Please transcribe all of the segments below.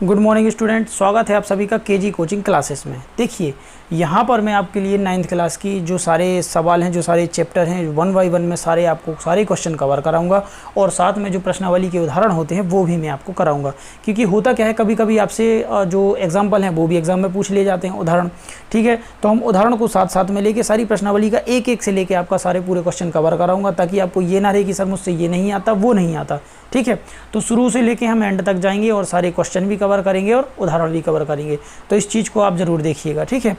Good morning student, स्वागत है आप सभी का केजी कोचिंग क्लासेस में। देखिए यहाँ पर मैं आपके लिए 9th क्लास की जो सारे सवाल हैं, जो सारे चैप्टर हैं, 1 बाय 1 में आपको सारे क्वेश्चन कवर कराऊंगा और साथ में जो प्रश्नावली के उदाहरण होते हैं वो भी मैं आपको कराऊंगा। क्योंकि होता क्या है, कभी कभी आपसे जो एग्जाम्पल हैं वो भी एग्जाम में पूछ लिए जाते हैं, उदाहरण। ठीक है, तो हम उदाहरण को साथ साथ में लेके सारी प्रश्नावली का एक एक से लेके आपका सारे पूरे क्वेश्चन कवर कराऊंगा, ताकि आपको ये ना रहे कि सर मुझसे ये नहीं आता, वो नहीं आता। ठीक है, तो शुरू से लेके हम एंड तक जाएंगे और सारे क्वेश्चन भी कवर करेंगे और उदाहरण भी कवर करेंगे। तो इस चीज़ को आप ज़रूर देखिएगा। ठीक है,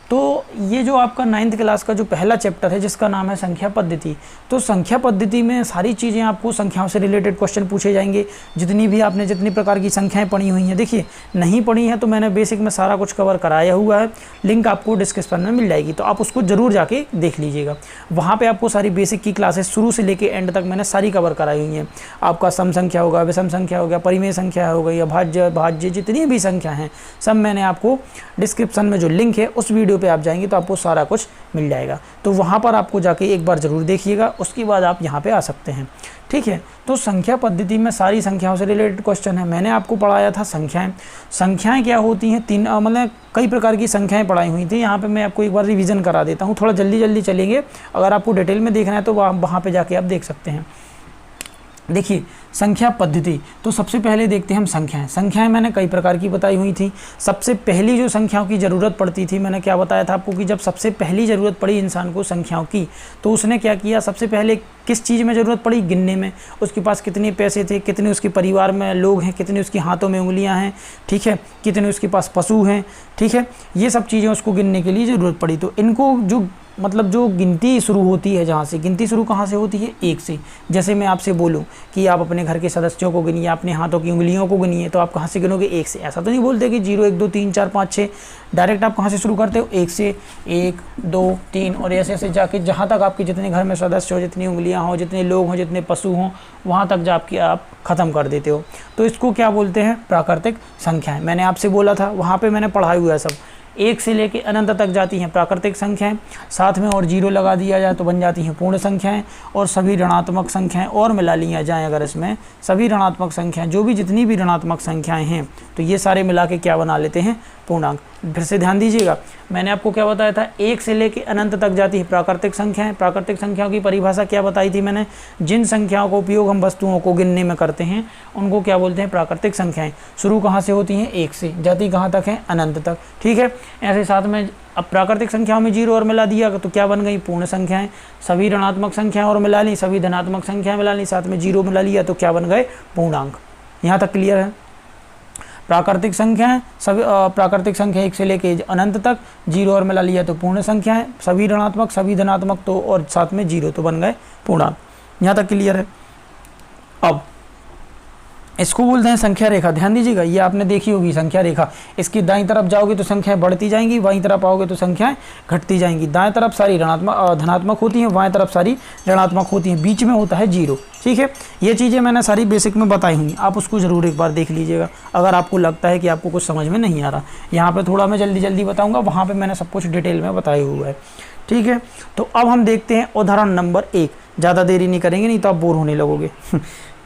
तो ये जो आपका 9th क्लास का जो पहला चैप्टर है जिसका नाम है संख्या पद्धति, तो संख्या पद्धति में सारी चीज़ें आपको संख्याओं से रिलेटेड क्वेश्चन पूछे जाएंगे। जितनी भी आपने जितनी प्रकार की संख्याएं पढ़ी हुई हैं, देखिए नहीं पढ़ी हैं तो मैंने बेसिक में सारा कुछ कवर कराया हुआ है, लिंक आपको डिस्क्रिप्शन में मिल जाएगी, तो आप उसको ज़रूर जाके देख लीजिएगा। वहाँ पर आपको सारी बेसिक की क्लासेस शुरू से लेकर एंड तक मैंने सारी कवर कराई हुई हैं। आपका सम संख्या होगा, विषम संख्या हो गया, परिमेय संख्या हो गई, भाज्य भाज्य जितनी भी संख्या हैं सब मैंने आपको डिस्क्रिप्शन में जो लिंक है उस वीडियो पे आप जाएंगे तो आपको सारा कुछ मिल जाएगा। तो वहाँ पर आपको जाके एक बार ज़रूर देखिएगा, उसके बाद आप यहाँ पे आ सकते हैं। ठीक है, तो संख्या पद्धति में सारी संख्याओं से रिलेटेड क्वेश्चन है। मैंने आपको पढ़ाया था संख्याएं। संख्याएं क्या होती हैं, तीन मतलब कई प्रकार की संख्याएं पढ़ाई हुई थी। यहाँ पे मैं आपको एक बार रिवीजन करा देता हूँ, थोड़ा जल्दी जल्दी चलेंगे। अगर आपको डिटेल में देखना है तो वहाँ पर जाके आप देख सकते हैं। देखिए संख्या पद्धति, तो सबसे पहले देखते हैं हम संख्याएं। संख्याएं मैंने कई प्रकार की बताई हुई थी। सबसे पहली जो संख्याओं की ज़रूरत पड़ती थी, मैंने क्या बताया था आपको कि जब सबसे पहली ज़रूरत पड़ी इंसान को संख्याओं की, तो उसने क्या किया, सबसे पहले किस चीज़ में ज़रूरत पड़ी, गिनने में। उसके पास कितने पैसे थे, कितने उसके परिवार में लोग हैं, कितने उसके हाथों में उंगलियां हैं, ठीक है, कितने उसके पास पशु हैं, ठीक है, ये सब चीज़ें उसको गिनने के लिए ज़रूरत पड़ी। तो इनको जो मतलब जो गिनती शुरू होती है, जहाँ से गिनती शुरू कहाँ से होती है, एक से। जैसे मैं आपसे बोलूँ कि आप अपने घर के सदस्यों को गिनिए, अपने हाथों की उंगलियों को गिनिए, तो आप कहाँ से गिनोगे, एक से। ऐसा तो नहीं बोलते कि 0 1 2 3 4 5 6, डायरेक्ट आप कहाँ से शुरू करते हो, एक से। 1 2 3 और ऐसे ऐसे जाके जहाँ तक आपके जितने घर में सदस्य हो, जितनी उंगलियाँ हों, जितने लोग हों, जितने पशु हों, वहाँ तक जाके आप ख़त्म कर देते हो। तो इसको क्या बोलते हैं, प्राकृतिक संख्याएँ। मैंने आपसे बोला था, वहाँ पर मैंने पढ़ाया हुआ है सब। 1 से लेकर अनंत तक जाती हैं प्राकृतिक संख्याएं, साथ में और 0 लगा दिया जाए तो बन जाती हैं पूर्ण संख्याएं, और सभी ऋणात्मक संख्याएं और मिला लिया जाए अगर इसमें सभी ऋणात्मक संख्याएं, जो भी जितनी भी ऋणात्मक संख्याएं हैं, तो ये सारे मिला के क्या बना लेते हैं, पूर्णांक। फिर से ध्यान दीजिएगा, मैंने आपको क्या बताया था, 1 से लेकर अनंत तक जाती है प्राकृतिक संख्याएं। प्राकृतिक संख्याओं की परिभाषा क्या बताई थी मैंने, जिन संख्याओं का उपयोग हम वस्तुओं को गिनने में करते हैं उनको क्या बोलते हैं, प्राकृतिक संख्याएं। शुरू कहाँ से होती हैं, 1 से, जाती कहाँ तक है, अनंत तक। ठीक है, ऐसे साथ में अब प्राकृतिक संख्याओं में 0 और मिला दिया तो क्या बन गई, पूर्ण संख्याएं। सभी ऋणात्मक संख्याएं और मिला ली, सभी धनात्मक संख्याएं मिला ली, साथ में 0 मिला लिया तो क्या बन गए, पूर्णांक। यहाँ तक क्लियर है। प्राकृतिक संख्याएं, सभी प्राकृतिक संख्या 1 से लेके अनंत तक, 0 और मिला लिया तो पूर्ण संख्याएं, सभी ऋणात्मक सभी धनात्मक तो और साथ में 0 तो बन गए पूर्णांक। यहाँ तक क्लियर है। अब इसको बोलते हैं संख्या रेखा। ध्यान दीजिएगा, ये आपने देखी होगी संख्या रेखा। इसकी दाईं तरफ जाओगे तो संख्याएं बढ़ती जाएंगी, बाईं तरफ आओगे तो संख्याएं घटती जाएंगी। दाएं तरफ सारी धनात्मक होती हैं, बाएं तरफ सारी ऋणात्मक होती हैं, बीच में होता है 0। ठीक है, ये चीज़ें मैंने सारी बेसिक में बताई हुई, आप उसको ज़रूर एक बार देख लीजिएगा अगर आपको लगता है कि आपको कुछ समझ में नहीं आ रहा। यहाँ पर थोड़ा मैं जल्दी जल्दी बताऊँगा, वहाँ पर मैंने सब कुछ डिटेल में बताया हुआ है। ठीक है, तो अब हम देखते हैं उदाहरण नंबर 1। ज़्यादा देरी नहीं करेंगे, नहीं तो आप बोर होने लगोगे।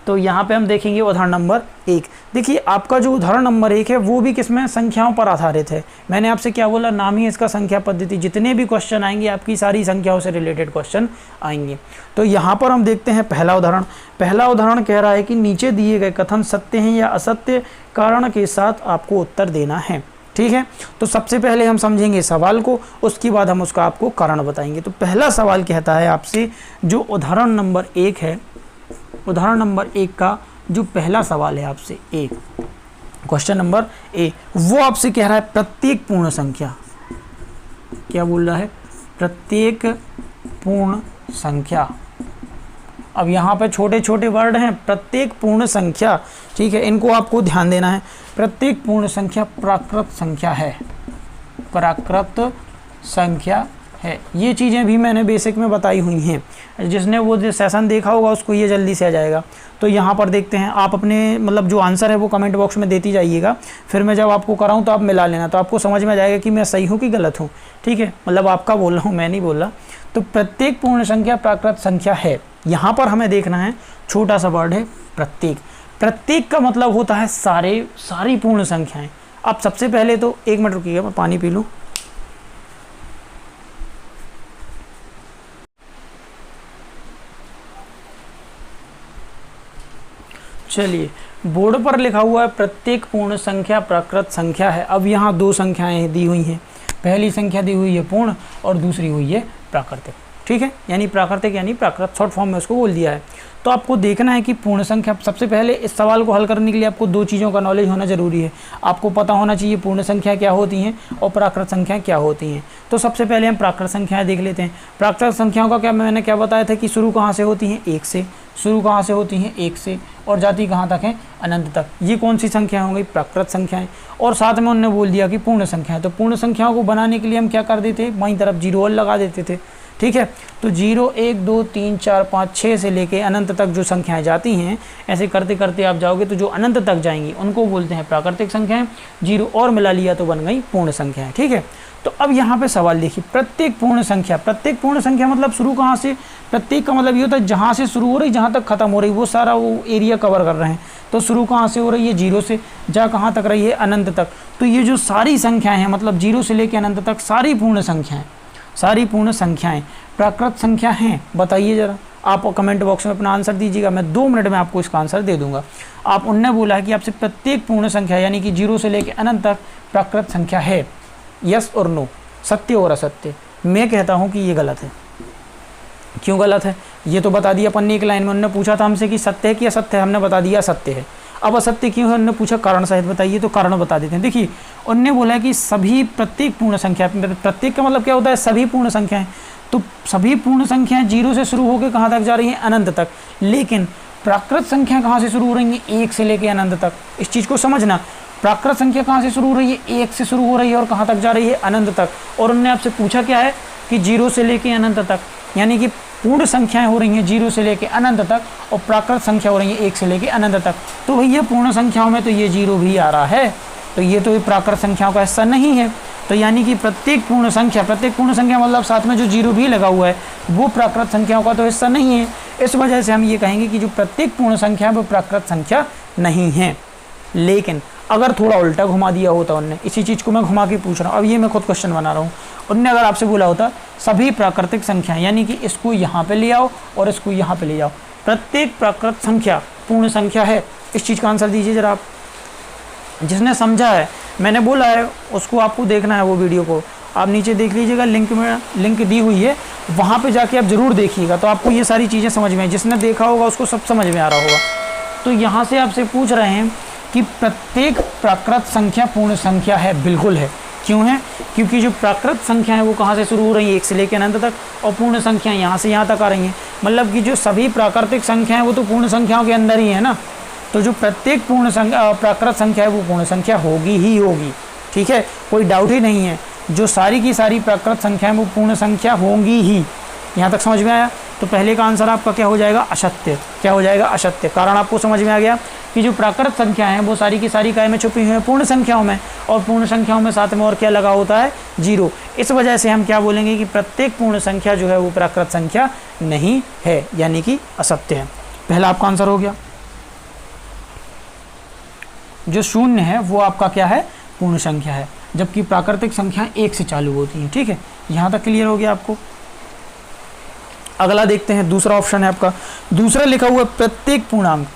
तो यहाँ पे हम देखेंगे उदाहरण नंबर 1। देखिए आपका जो उदाहरण नंबर 1 है वो भी किसमें, संख्याओं पर आधारित है। मैंने आपसे क्या बोला, नाम ही इसका संख्या पद्धति। जितने भी क्वेश्चन आएंगे आपकी सारी संख्याओं से रिलेटेड क्वेश्चन आएंगे। तो यहाँ पर हम देखते हैं पहला उदाहरण। पहला उदाहरण कह रहा है कि नीचे दिए गए कथन सत्य हैं या असत्य, कारण के साथ आपको उत्तर देना है। ठीक है, तो सबसे पहले हम समझेंगे सवाल को, उसके बाद हम उसका आपको कारण बताएंगे। तो पहला सवाल कहता है आपसे, जो उदाहरण नंबर 1 है, उदाहरण नंबर 1 का जो पहला सवाल है आपसे, एक क्वेश्चन नंबर ए, वो आपसे कह रहा है प्रत्येक पूर्ण संख्या। क्या बोल रहा है, प्रत्येक पूर्ण संख्या। अब यहाँ पे छोटे छोटे वर्ड हैं, प्रत्येक पूर्ण संख्या। ठीक है, इनको आपको ध्यान देना है। प्रत्येक पूर्ण संख्या प्राकृत संख्या है, प्राकृत संख्या है। ये चीज़ें भी मैंने बेसिक में बताई हुई हैं, जिसने वो सेशन देखा होगा उसको ये जल्दी से आ जाएगा। तो यहाँ पर देखते हैं, आप अपने मतलब जो आंसर है वो कमेंट बॉक्स में देती जाइएगा, फिर मैं जब आपको कराऊँ तो आप मिला लेना, तो आपको समझ में आ जाएगा कि मैं सही हूँ कि गलत हूँ। ठीक है, मतलब आपका बोल रहा हूँ, मैं नहीं बोल रहा। तो प्रत्येक पूर्ण संख्या प्राकृत संख्या है। यहाँ पर हमें देखना है, छोटा सा वर्ड है प्रत्येक। प्रत्येक का मतलब होता है सारी पूर्ण संख्याएं। अब सबसे पहले तो 1 मिनट रुकिएगा, मैं पानी पी लूँ। चलिए, बोर्ड पर लिखा हुआ है प्रत्येक पूर्ण संख्या प्राकृत संख्या है। अब यहाँ 2 संख्याएं दी हुई हैं, पहली संख्या दी हुई है पूर्ण और दूसरी हुई है प्राकृतिक। ठीक है, यानी प्राकृतिक यानी प्राकृत, शॉर्ट फॉर्म में उसको बोल दिया है। तो आपको देखना है कि पूर्ण संख्या, सबसे पहले इस सवाल को हल करने के लिए आपको 2 चीज़ों का नॉलेज होना जरूरी है। आपको पता होना चाहिए पूर्ण संख्या क्या होती हैं और प्राकृत संख्या क्या होती हैं। तो सबसे पहले हम प्राकृत संख्याएं देख लेते हैं। प्राकृत संख्याओं का मैंने क्या बताया था कि शुरू कहाँ से होती हैं, 1 से। शुरू कहाँ से होती हैं, 1 से, और जाती कहाँ तक है, अनंत तक। ये कौन सी संख्या हो गई, प्राकृत संख्याएं। और साथ में उन्होंने बोल दिया कि पूर्ण संख्याएं। तो पूर्ण संख्याओं को बनाने के लिए हम क्या कर देते, वहीं तरफ 0 और लगा देते थे। ठीक है, तो 0 1 2 3 4 5 6 से लेके अनंत तक जो संख्याएं जाती हैं, ऐसे करते करते आप जाओगे तो जो अनंत तक जाएंगी उनको बोलते हैं प्राकृतिक संख्याएं। 0 और मिला लिया तो बन गई पूर्ण संख्याएं। ठीक है, तो अब यहाँ पे सवाल देखिए, प्रत्येक पूर्ण संख्या। प्रत्येक पूर्ण संख्या मतलब शुरू कहाँ से, प्रत्येक का मतलब ये होता है जहाँ से शुरू हो रही जहाँ तक खत्म हो रही, वो सारा वो एरिया कवर कर रहे हैं। तो शुरू कहाँ से हो रही है, 0 से, जा कहाँ तक रही है, अनंत तक। तो ये जो सारी संख्याएं हैं, मतलब 0 से लेकर अनंत तक सारी पूर्ण संख्याएं, सारी पूर्ण संख्याएं प्राकृत संख्या हैं। बताइए जरा, आप कमेंट बॉक्स में अपना आंसर दीजिएगा, मैं 2 मिनट में आपको इसका आंसर दे दूंगा। आप उनने बोला है कि आपसे प्रत्येक पूर्ण संख्या यानी कि 0 से लेकर अनंत तक प्राकृत संख्या है, यस और नो, सत्य और असत्य। मैं कहता हूं कि ये गलत है। क्यों गलत है, ये तो बता दिया अपन ने एक लाइन में। उन्होंने पूछा था हमसे कि सत्य है कि असत्य है, हमने बता दिया सत्य है। अब असत्य क्यों है, उन्होंने पूछा कारण सहित बताइए, तो कारण बता देते हैं। देखिए, उन्होंने बोला कि सभी प्रत्येक पूर्ण संख्या, प्रत्येक का मतलब क्या होता है, सभी पूर्ण संख्याएं। तो सभी पूर्ण संख्याएं 0 से शुरू होकर कहाँ तक जा रही हैं, अनंत तक। लेकिन प्राकृत संख्या कहाँ से शुरू हो रही है, 1 से लेकर अनंत तक। इस चीज़ को समझना, प्राकृत संख्या कहाँ से शुरू हो रही है, 1 से शुरू हो रही है और कहाँ तक जा रही है, अनंत तक। और उन्होंने आपसे पूछा क्या है कि 0 से लेकर अनंत तक, यानी कि पूर्ण संख्याएं हो रही हैं 0 से लेकर अनंत तक, और प्राकृत संख्या हो रही है 1 से लेकर अनंत तक। तो भैया पूर्ण संख्याओं में तो ये 0 भी आ रहा है, तो ये तो प्राकृत संख्याओं का हिस्सा नहीं है। तो यानी कि प्रत्येक पूर्ण संख्या मतलब साथ में जो 0 भी लगा हुआ है वो प्राकृत संख्याओं का तो हिस्सा नहीं है। इस वजह से हम ये कहेंगे कि जो प्रत्येक पूर्ण संख्या है वो प्राकृत संख्या नहीं है। लेकिन अगर थोड़ा उल्टा घुमा दिया होता उनने, इसी चीज़ को मैं घुमा के पूछ रहा हूँ, अब ये मैं खुद क्वेश्चन बना रहा हूँ, उनने अगर आपसे बोला होता सभी प्राकृतिक संख्या, यानी कि इसको यहाँ पे ले आओ और इसको यहाँ पे ले जाओ, प्रत्येक प्राकृत संख्या पूर्ण संख्या है, इस चीज़ का आंसर दीजिए जरा आप। जिसने समझा है, मैंने बोला है उसको आपको देखना है, वो वीडियो को आप नीचे देख लीजिएगा, लिंक में लिंक दी हुई है, वहाँ पे जाके आप ज़रूर देखिएगा, तो आपको ये सारी चीज़ें समझ में, जिसने देखा होगा उसको सब समझ में आ रहा होगा। तो यहाँ से आपसे पूछ रहे हैं कि प्रत्येक प्राकृत संख्या पूर्ण संख्या है, बिल्कुल है। क्यों है, क्योंकि जो प्राकृत संख्या है वो कहाँ से शुरू हो रही है, 1 से लेकर अनंत तक, और पूर्ण संख्या यहाँ से यहाँ तक आ रही हैं। मतलब कि जो सभी प्राकृतिक संख्या है वो तो पूर्ण संख्याओं के अंदर ही है ना, तो जो प्रत्येक प्राकृत संख्या है वो पूर्ण संख्या होगी ही होगी। ठीक है, कोई डाउट ही नहीं है, जो सारी की सारी प्राकृत संख्या है वो पूर्ण संख्या होंगी ही। यहाँ तक समझ में आया। तो पहले का आंसर आपका क्या हो जाएगा, असत्य। क्या हो जाएगा, असत्य। कारण आपको समझ में आ गया कि जो प्राकृत संख्या है वो सारी की सारी काय में छुपी हुई है, पूर्ण संख्याओं में, और पूर्ण संख्याओं में साथ में और क्या लगा होता है, 0। इस वजह से हम क्या बोलेंगे कि प्रत्येक पूर्ण संख्या जो है वो प्राकृत संख्या नहीं है, यानी कि असत्य है। पहला आपका आंसर हो गया। जो 0 है वो आपका क्या है, पूर्ण संख्या है, जबकि प्राकृतिक संख्या 1 से चालू होती है। ठीक है, यहाँ तक क्लियर हो गया आपको। अगला देखते हैं, दूसरा ऑप्शन है आपका, दूसरा लिखा हुआ है प्रत्येक पूर्णांक।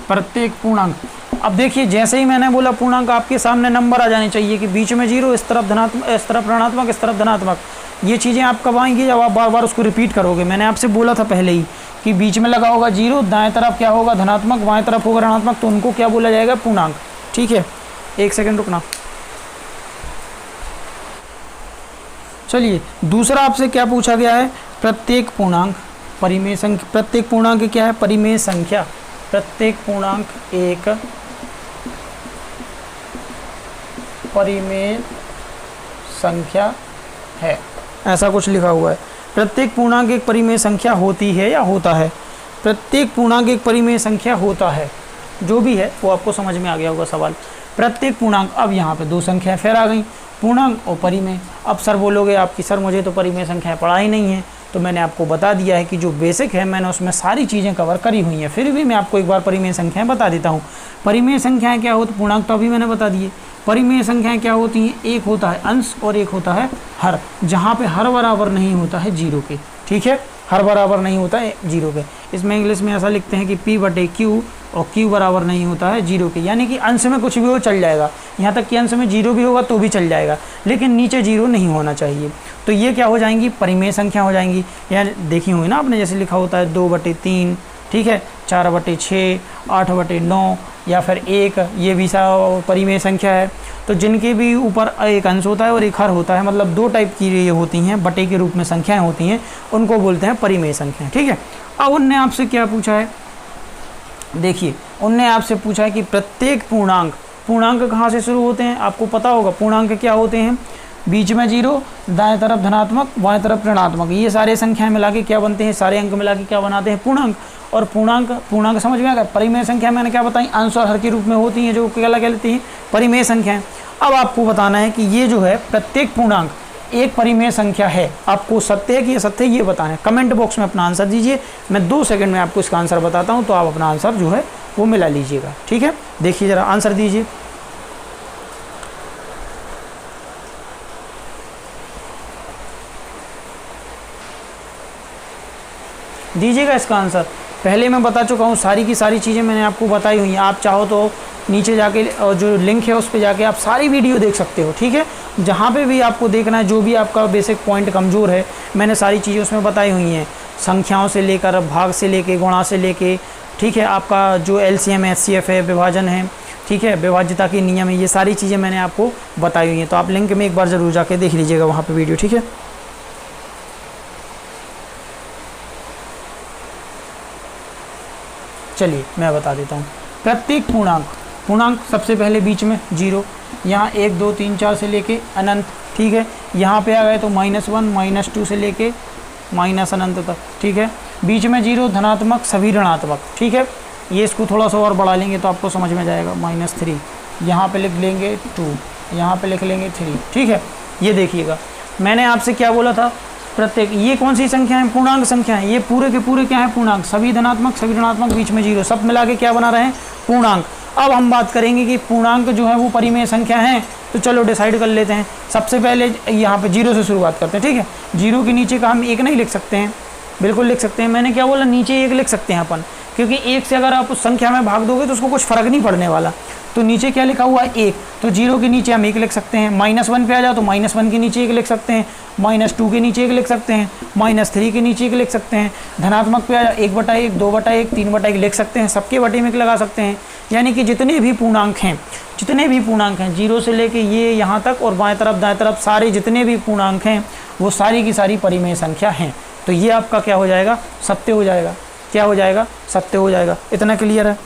प्रत्येक पूर्णांक, अब देखिए जैसे ही मैंने बोला पूर्णांक, आपके सामने नंबर आ जाने चाहिए कि बीच में 0, इस तरफ धनात्मक, इस तरफ ऋणात्मक, इस तरफ धनात्मक। ये चीज़ें आप कब आएंगी, जब आप बार बार उसको रिपीट करोगे। मैंने आपसे बोला था पहले ही कि बीच में लगा होगा 0, दाएं तरफ क्या होगा, धनात्मक, बाएं तरफ होगा ऋणात्मक, तो उनको क्या बोला जाएगा, पूर्णांक। ठीक है, 1 सेकंड रुकना। चलिए, दूसरा आपसे क्या पूछा गया है, प्रत्येक पूर्णांक परिमेय संख्या। प्रत्येक पूर्णांक क्या है, परिमेय संख्या। प्रत्येक पूर्णांक एक परिमेय संख्या है, ऐसा कुछ लिखा हुआ है। प्रत्येक पूर्णांक एक परिमेय संख्या होती है या होता है? प्रत्येक पूर्णांक एक परिमेय संख्या होता है, जो भी है वो आपको समझ में आ गया होगा सवाल। प्रत्येक पूर्णांक, अब यहाँ पे दो संख्याएं फिर आ गई, पूर्णांक और परिमेय। अब सर बोलोगे आपकी सर मुझे तो परिमेय संख्याएं पढ़ा ही नहीं है, तो मैंने आपको बता दिया है कि जो बेसिक है मैंने उसमें सारी चीज़ें कवर करी हुई हैं, फिर भी मैं आपको एक बार परिमेय संख्याएं बता देता हूँ। परिमेय संख्याएं क्या होती, पूर्णांक तो अभी मैंने बता दिए। परिमेय संख्याएं क्या होती हैं, एक होता है अंश और एक होता है हर, जहाँ पे हर बराबर नहीं होता है जीरो के, ठीक है, हर बराबर नहीं होता है जीरो के। इसमें इंग्लिश में ऐसा लिखते हैं कि P/Q और Q बराबर नहीं होता है जीरो के, यानी कि अंश में कुछ भी हो चल जाएगा, यहाँ तक कि अंश में जीरो भी होगा तो भी चल जाएगा, लेकिन नीचे जीरो नहीं होना चाहिए। तो ये क्या हो जाएंगी, परिमेय संख्या हो जाएंगी। यहाँ देखी हुई ना आपने, जैसे लिखा होता है 2/3, ठीक है, 4/6, 8/9 या फिर 1, ये भी परिमेय संख्या है। तो जिनके भी ऊपर एक अंश होता है और एक हर होता है, मतलब दो टाइप की ये होती हैं, बटे के रूप में संख्याएं होती हैं, उनको बोलते हैं परिमेय संख्या, ठीक है। अब उनने आपसे क्या पूछा है, देखिए उनने आपसे पूछा है कि प्रत्येक पूर्णांक, पूर्णांक कहाँ से शुरू होते हैं, आपको पता होगा पूर्णांक क्या होते हैं, बीच में जीरो, दाएं तरफ धनात्मक, बाएं तरफ ऋणात्मक, ये सारे संख्याएं मिला के क्या बनते हैं, सारे अंक मिला के क्या बनाते हैं, पूर्णांक। और पूर्णांक समझ में आ गया। परिमेय संख्या मैंने क्या बताई, अंश और हर के रूप में होती हैं, जो क्या कहलाती हैं, परिमेय संख्याएं। अब आपको बताना है कि ये जो है प्रत्येक पूर्णांक एक परिमेय संख्या है, आपको सत्य है कि असत्य ये बताना है। कमेंट बॉक्स में अपना आंसर दीजिए, मैं 2 सेकंड में आपको इसका आंसर बताता हूँ, तो आप अपना आंसर जो है वो मिला लीजिएगा, ठीक है। देखिए जरा आंसर दीजिए, दीजिएगा इसका आंसर। पहले मैं बता चुका हूँ, सारी की सारी चीज़ें मैंने आपको बताई हुई हैं। आप चाहो तो नीचे जाके जो लिंक है उस पर जाके आप सारी वीडियो देख सकते हो, ठीक है। जहाँ पे भी आपको देखना है, जो भी आपका बेसिक पॉइंट कमज़ोर है, मैंने सारी चीज़ें उसमें बताई हुई हैं, संख्याओं से लेकर, भाग से लेके, गुणा से लेके, ठीक है। आपका जो LCM HCF है, विभाजन है, ठीक है, विभाज्यता के नियम है, ये सारी चीज़ें मैंने आपको बताई हुई हैं। तो आप लिंक में एक बार ज़रूर जाके देख लीजिएगा वहाँ पर वीडियो, ठीक है। चलिए मैं बता देता हूँ। प्रत्येक पूर्णांक सबसे पहले बीच में जीरो, यहाँ 1 2 3 4 से लेके अनंत, ठीक है। यहाँ पे आ गए तो -1 -2 से लेके माइनस अनंत तक, ठीक है। बीच में जीरो, धनात्मक सभी ऋणात्मक, ठीक है। ये इसको थोड़ा सा और बढ़ा लेंगे तो आपको समझ में जाएगा, -3, यहाँ पे लिख लेंगे 2, यहाँ पे लिख लेंगे 3, ठीक है। ये देखिएगा मैंने आपसे क्या बोला था, प्रत्येक, ये कौन सी संख्या है, पूर्णांक संख्या है, ये पूरे के पूरे क्या है, पूर्णांक, सभी धनात्मक सभी ऋणात्मक, बीच में जीरो, सब मिला के क्या बना रहे हैं, पूर्णांक। अब हम बात करेंगे कि पूर्णांक जो है वो परिमेय संख्या है, तो चलो डिसाइड कर लेते हैं। सबसे पहले यहाँ पे जीरो से शुरुआत करते हैं, ठीक है। जीरो के नीचे का हम 1 नहीं लिख सकते हैं, बिल्कुल लिख सकते हैं। मैंने क्या बोला, नीचे 1 लिख सकते हैं अपन, क्योंकि 1 से अगर आप उस संख्या में भाग दोगे तो उसको कुछ फर्क नहीं पड़ने वाला। तो नीचे क्या लिखा हुआ है, 1, तो जीरो के नीचे हम 1 लिख सकते हैं। -1 पे आ जाओ तो -1 के नीचे 1 लिख सकते हैं, -2 के नीचे 1 लिख सकते हैं, -3 के नीचे 1 लिख सकते हैं। धनात्मक पे आ जाओ 1/1, 2/1, 3/1 लिख सकते हैं, सबके बटे में 1 लगा सकते हैं। यानी कि जितने भी पूर्णांक हैं, जीरो से लेके ये यहाँ तक और बाएं तरफ दाएं तरफ सारे जितने भी पूर्णांक हैं वो सारी की सारी परिमेय संख्या हैं। तो ये आपका क्या हो जाएगा, सत्य हो जाएगा। क्या हो जाएगा, सत्य हो जाएगा। इतना क्लियर है?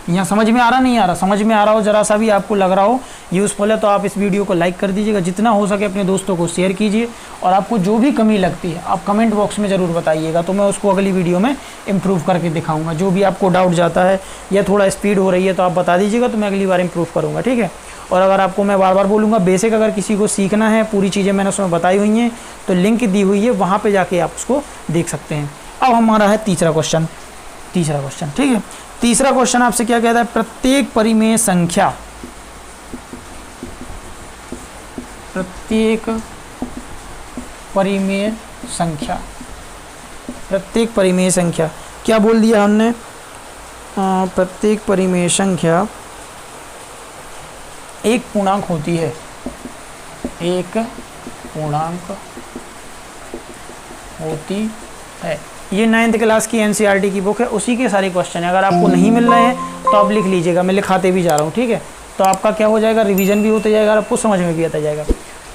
यहाँ समझ में आ रहा, नहीं आ रहा? समझ में आ रहा हो, जरा सा भी आपको लग रहा हो यूज़फुल है, तो आप इस वीडियो को लाइक कर दीजिएगा, जितना हो सके अपने दोस्तों को शेयर कीजिए, और आपको जो भी कमी लगती है आप कमेंट बॉक्स में ज़रूर बताइएगा, तो मैं उसको अगली वीडियो में इम्प्रूव करके दिखाऊंगा। जो भी आपको डाउट जाता है या थोड़ा स्पीड हो रही है तो आप बता दीजिएगा, तो मैं अगली बार इम्प्रूव करूँगा, ठीक है। और अगर आपको मैं बार बार बोलूँगा, बेसिक अगर किसी को सीखना है, पूरी चीज़ें मैंने उसमें बताई हुई हैं, तो लिंक दी हुई है, वहाँ पर जाके आप उसको देख सकते हैं। अब हमारा है तीसरा क्वेश्चन, ठीक है। तीसरा क्वेश्चन आपसे क्या कहता है, प्रत्येक परिमेय संख्या, प्रत्येक परिमेय संख्या क्या बोल दिया हमने, प्रत्येक परिमेय संख्या एक पूर्णांक होती है, एक पूर्णांक होती है। ये 9th क्लास की NCERT की बुक है, उसी के सारे क्वेश्चन है। अगर आपको नहीं मिल रहे हैं तो आप लिख लीजिएगा, मैं लिखाते भी जा रहा हूँ, ठीक है। तो आपका क्या हो जाएगा, रिवीजन भी होता जाएगा और आपको समझ में भी आता जाएगा।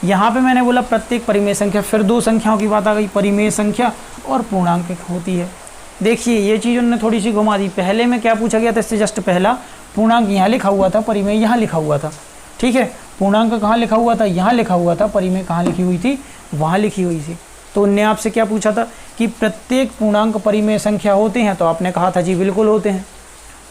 यहाँ पे मैंने बोला प्रत्येक परिमेय संख्या, फिर 2 संख्याओं की बात आ गई, परिमेय संख्या और पूर्णांक होती है। देखिए ये चीज़ उन्होंने थोड़ी सी घुमा दी। पहले में क्या पूछा गया था, इससे जस्ट पहला पूर्णांक यहाँ लिखा हुआ था, परिमेय यहाँ लिखा हुआ था, ठीक है। पूर्णांक कहाँ लिखा हुआ था, यहाँ लिखा हुआ था, परिमेय कहाँ लिखी हुई थी, वहाँ लिखी हुई थी। तो उनने आपसे क्या पूछा था कि प्रत्येक पूर्णांक परिमेय संख्या होते हैं, तो आपने कहा था जी बिल्कुल होते हैं।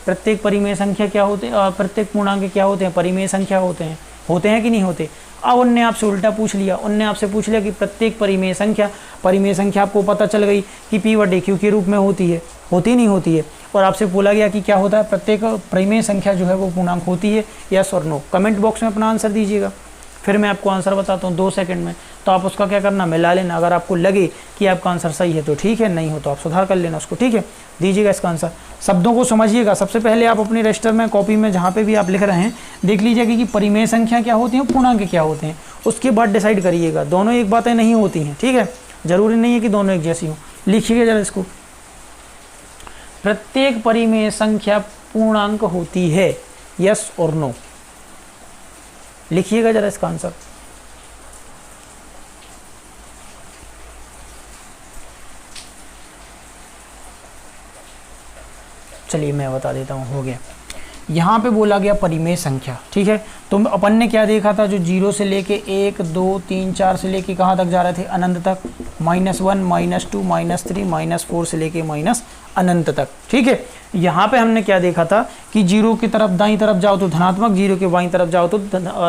प्रत्येक परिमेय संख्या क्या होते हैं, प्रत्येक पूर्णांक क्या होते हैं, परिमेय संख्या होते हैं कि नहीं होते। अब उनने आपसे उल्टा पूछ लिया, उनने आपसे पूछ लिया कि प्रत्येक परिमेय संख्या आपको पता चल गई कि P / Q के रूप में होती है, होती नहीं होती है। और आपसे बोला गया कि क्या होता है, प्रत्येक परिमेय संख्या जो है वो पूर्णांक होती है, यस और नो। कमेंट बॉक्स में अपना आंसर दीजिएगा, फिर मैं आपको आंसर बताता हूँ 2 सेकंड में। तो आप उसका क्या करना, मिला लेना। अगर आपको लगे कि आपका आंसर सही है तो ठीक है, नहीं हो तो आप सुधार कर लेना उसको, ठीक है। दीजिएगा इसका आंसर। शब्दों को समझिएगा। सबसे पहले आप अपने रजिस्टर में, कॉपी में, जहाँ पे भी आप लिख रहे हैं, देख लीजिएगा कि परिमेय संख्या क्या होती है, पूर्णांक क्या होते हैं। उसके बाद डिसाइड करिएगा। दोनों एक बातें नहीं होती हैं, ठीक है। जरूरी नहीं है कि दोनों एक जैसी हो। लिखिएगा जरा इसको, प्रत्येक परिमेय संख्या पूर्णांक होती है, यस और नो। लिखिएगा जरा इसका आंसर। चलिए मैं बता देता हूँ, हो गया। यहाँ पे बोला गया परिमेय संख्या, ठीक है। तो अपन ने क्या देखा था, जो 0 से लेके 1 2 3 4 से लेके कहाँ तक जा रहे थे, अनंत तक, -1 -2 -3 -4 से लेके अनंत तक, ठीक है। यहाँ पे हमने क्या देखा था कि 0 की तरफ दाईं तरफ जाओ तो धनात्मक, 0 के बाईं तरफ जाओ तो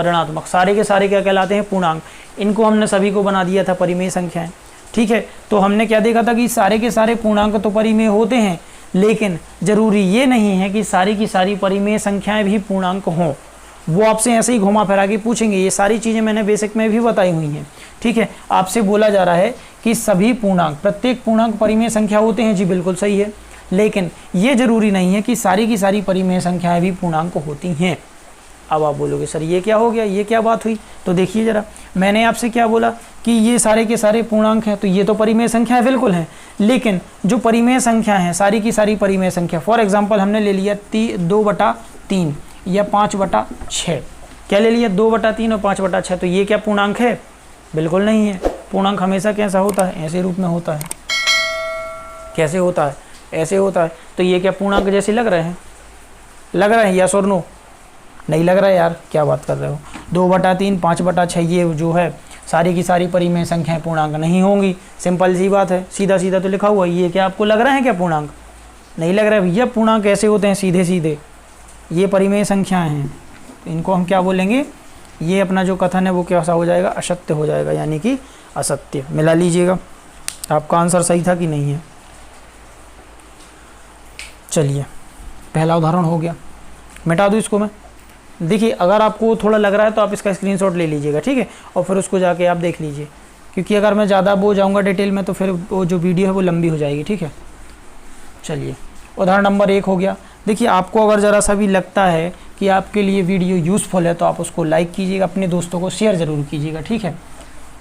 ऋणात्मक। सारे के सारे क्या कहलाते हैं, पूर्णांक। इनको हमने सभी को बना दिया था परिमेय संख्याएं, ठीक है। तो हमने क्या देखा था कि सारे के सारे पूर्णांक तो परिमेय होते हैं, लेकिन जरूरी ये नहीं है कि सारी की सारी परिमेय संख्याएं भी पूर्णांक हों। वो आपसे ऐसे ही घुमा फिरा के पूछेंगे। ये सारी चीज़ें मैंने बेसिक में भी बताई हुई हैं, ठीक है। आपसे बोला जा रहा है कि सभी पूर्णांक, प्रत्येक पूर्णांक परिमेय संख्या होते हैं, जी बिल्कुल सही है। लेकिन ये जरूरी नहीं है कि सारी की सारी परिमेय संख्याएं भी पूर्णांक होती हैं। अब आप बोलोगे सर ये क्या हो गया, ये क्या बात हुई। तो देखिए जरा, मैंने आपसे क्या बोला कि ये सारे के सारे पूर्णांक हैं, तो ये तो परिमेय संख्याएं बिल्कुल हैं। लेकिन जो परिमेय संख्या हैं, सारी की सारी परिमेय संख्या, फॉर एग्जांपल हमने ले लिया 2/3 या 5/6। क्या ले लिया, 2/3 और 5/6। तो ये क्या पूर्णांक है, बिल्कुल नहीं है। पूर्णांक हमेशा कैसा होता है, ऐसे रूप में होता है। कैसे होता है, ऐसे होता है। तो ये क्या पूर्णांक जैसे लग रहे हैं, लग रहे हैं, यस और नो। नहीं लग रहा है यार, क्या बात कर रहे हो। 2/3 5/6 ये जो है सारी की सारी परिमेय संख्याएं पूर्णांक नहीं होंगी। सिंपल सी बात है, सीधा सीधा तो लिखा हुआ है। ये क्या आपको लग रहा है क्या पूर्णांक, नहीं लग रहा है भैया। पूर्णांक कैसे होते हैं, सीधे सीधे। ये परिमेय संख्याएं हैं, तो इनको हम क्या बोलेंगे, ये अपना जो कथन है वो कैसा हो जाएगा, असत्य हो जाएगा, यानी कि असत्य। मिला लीजिएगा, आपका आंसर सही था कि नहीं है। चलिए पहला उदाहरण हो गया, मिटा दूँ इसको मैं। देखिए अगर आपको थोड़ा लग रहा है तो आप इसका स्क्रीनशॉट ले लीजिएगा, ठीक है। और फिर उसको जाके आप देख लीजिए, क्योंकि अगर मैं ज़्यादा वो जाऊँगा डिटेल में तो फिर वो जो वीडियो है वो लंबी हो जाएगी, ठीक है। चलिए उदाहरण नंबर 1 हो गया। देखिए आपको अगर ज़रा सा भी लगता है कि आपके लिए वीडियो यूज़फुल है तो आप उसको लाइक कीजिएगा, अपने दोस्तों को शेयर ज़रूर कीजिएगा, ठीक है।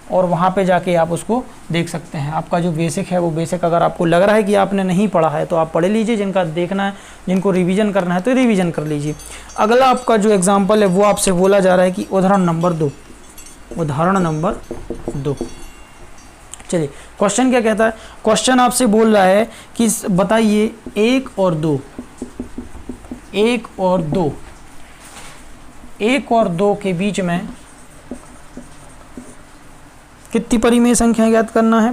और वहाँ पे जाके आप उसको देख सकते हैं। आपका जो बेसिक है वो बेसिक अगर आपको लग रहा है कि आपने नहीं पढ़ा है तो आप पढ़ लीजिए। जिनका देखना है, जिनको रिवीजन करना है तो रिवीजन कर लीजिए। अगला आपका जो एग्जाम्पल है वो आपसे बोला जा रहा है कि उदाहरण नंबर 2। उदाहरण नंबर 2, चलिए क्वेश्चन क्या कहता है। क्वेश्चन आपसे बोल रहा है कि बताइए 1 और 2, 1 और 2, 1 और 2 के बीच में कितनी परिमेय संख्याएं ज्ञात करना है,